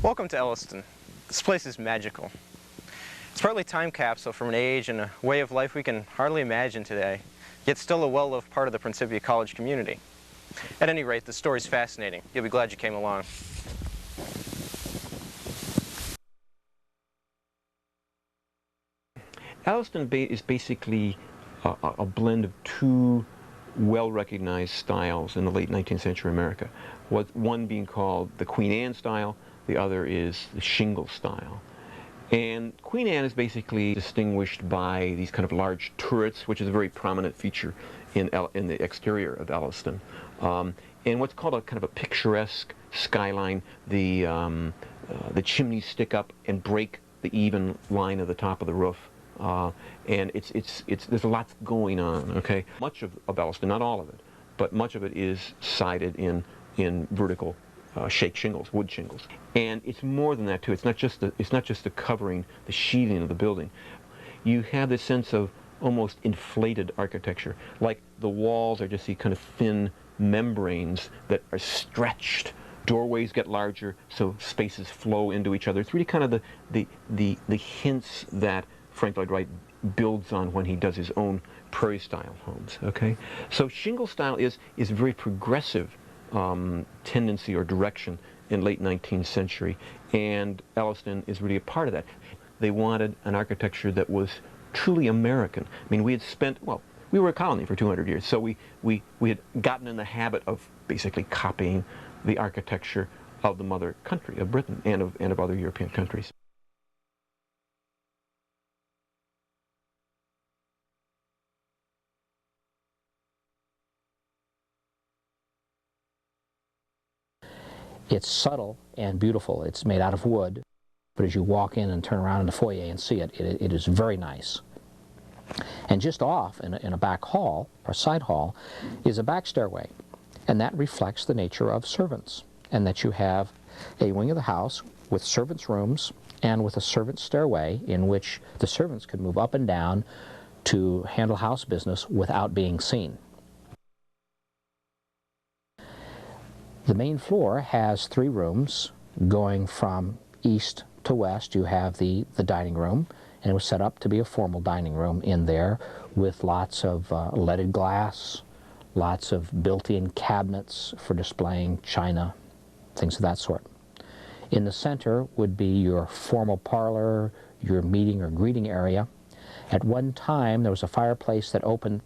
Welcome to Eliestoun. This place is magical. It's partly time capsule from an age and a way of life we can hardly imagine today, yet still a well-loved part of the Principia College community. At any rate, the story's fascinating. You'll be glad you came along. Eliestoun is basically a blend of two well-recognized styles in the late 19th century America. One being called the Queen Anne style, the other is the shingle style. And Queen Anne is basically distinguished by these kind of large turrets, which is a very prominent feature in the exterior of Eliestoun. And what's called a kind of a picturesque skyline. The chimneys stick up and break the even line of the top of the roof. And there's a lot going on, okay? Much of Eliestoun, not all of it, but much of it is sided in vertical shake shingles, wood shingles. And it's more than that too. It's not just the covering, the sheathing of the building. You have this sense of almost inflated architecture, like the walls are just these kind of thin membranes that are stretched. Doorways get larger, so spaces flow into each other. It's really kind of the hints that Frank Lloyd Wright builds on when he does his own prairie-style homes. Okay, so shingle style is a very progressive tendency or direction in late 19th century, and Eliestoun is really a part of that. They wanted an architecture that was truly American. I mean, we had spent, well, we were a colony for 200 years, so we had gotten in the habit of basically copying the architecture of the mother country, of Britain, and of other European countries. It's subtle and beautiful. It's made out of wood, but as you walk in and turn around in the foyer and see it, it is very nice. And just off in a back hall, or side hall, is a back stairway, and that reflects the nature of servants, and that you have a wing of the house with servants' rooms and with a servants' stairway in which the servants could move up and down to handle house business without being seen. The main floor has 3 rooms going from east to west. You have the dining room, and it was set up to be a formal dining room in there with lots of leaded glass, lots of built-in cabinets for displaying china, things of that sort. In the center would be your formal parlor, your meeting or greeting area. At one time there was a fireplace that opened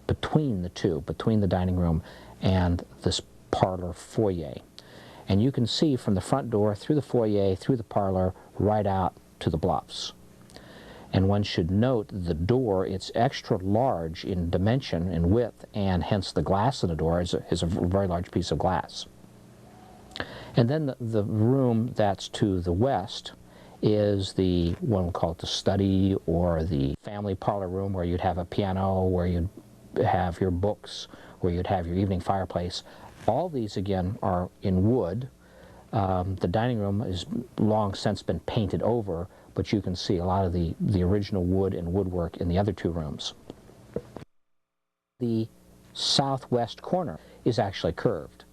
between the two, between the dining room and this parlor foyer, and you can see from the front door through the foyer, through the parlor, right out to the bluffs. And one should note the door, it's extra large in dimension and width, and hence the glass in the door is a very large piece of glass. And then the room that's to the west is the one we'll call it the study, or the family parlor room, where you'd have a piano, where you'd have your books, where you'd have your evening fireplace. All these, again, are in wood. The dining room has long since been painted over, but you can see a lot of the original wood and woodwork in the other 2 rooms. The southwest corner is actually curved,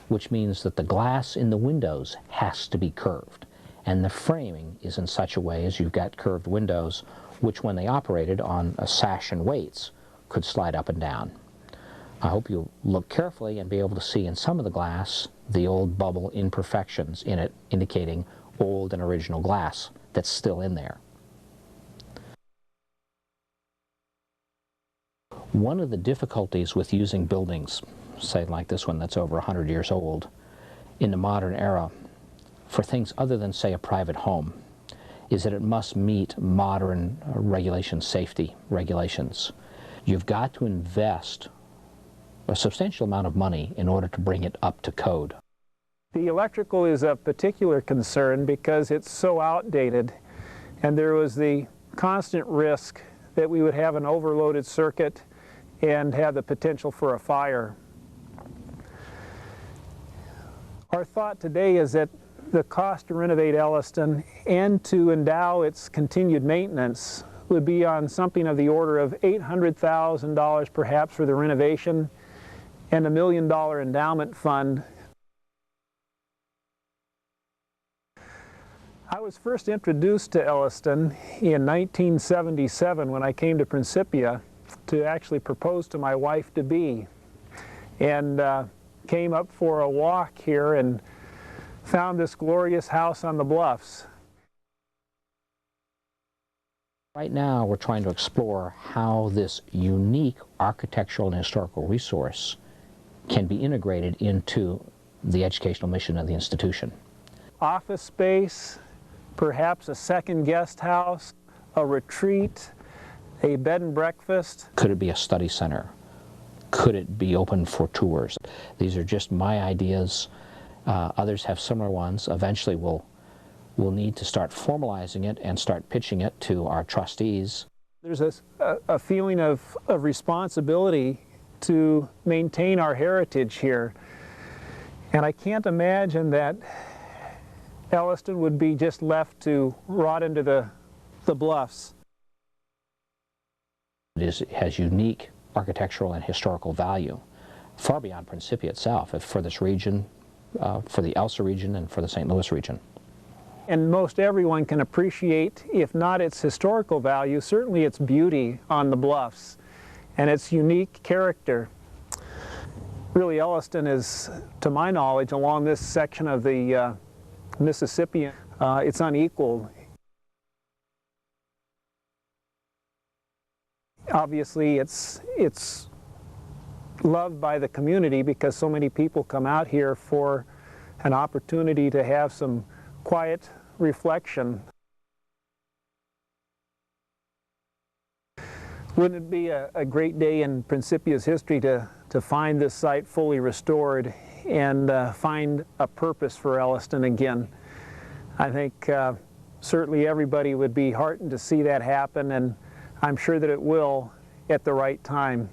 which means that the glass in the windows has to be curved. And the framing is in such a way as you've got curved windows, which when they operated on a sash and weights could slide up and down. I hope you'll look carefully and be able to see in some of the glass the old bubble imperfections in it, indicating old and original glass that's still in there. One of the difficulties with using buildings, say like this one that's over 100 years old, in the modern era, for things other than, say, a private home, is that it must meet modern safety regulations. You've got to invest a substantial amount of money in order to bring it up to code. The electrical is a particular concern because it's so outdated, and there was the constant risk that we would have an overloaded circuit and have the potential for a fire. Our thought today is that the cost to renovate Eliestoun and to endow its continued maintenance would be on something of the order of $800,000 perhaps for the renovation, and $1 million endowment fund. I was first introduced to Eliestoun in 1977 when I came to Principia to actually propose to my wife-to-be, and came up for a walk here and found this glorious house on the bluffs. Right now we're trying to explore how this unique architectural and historical resource can be integrated into the educational mission of the institution. Office space, perhaps a second guest house, a retreat, a bed and breakfast. Could it be a study center? Could it be open for tours? These are just my ideas. Others have similar ones. Eventually we'll need to start formalizing it and start pitching it to our trustees. There's a feeling of responsibility to maintain our heritage here. And I can't imagine that Eliestoun would be just left to rot into the bluffs. It has unique architectural and historical value, far beyond Principia itself, for this region, for the Elsa region, and for the St. Louis region. And most everyone can appreciate, if not its historical value, certainly its beauty on the bluffs and its unique character. Really, Eliestoun is, to my knowledge, along this section of the Mississippi, it's unequaled. Obviously, it's loved by the community because so many people come out here for an opportunity to have some quiet reflection. Wouldn't it be a great day in Principia's history to find this site fully restored and find a purpose for Eliestoun again? I think certainly everybody would be heartened to see that happen, and I'm sure that it will at the right time.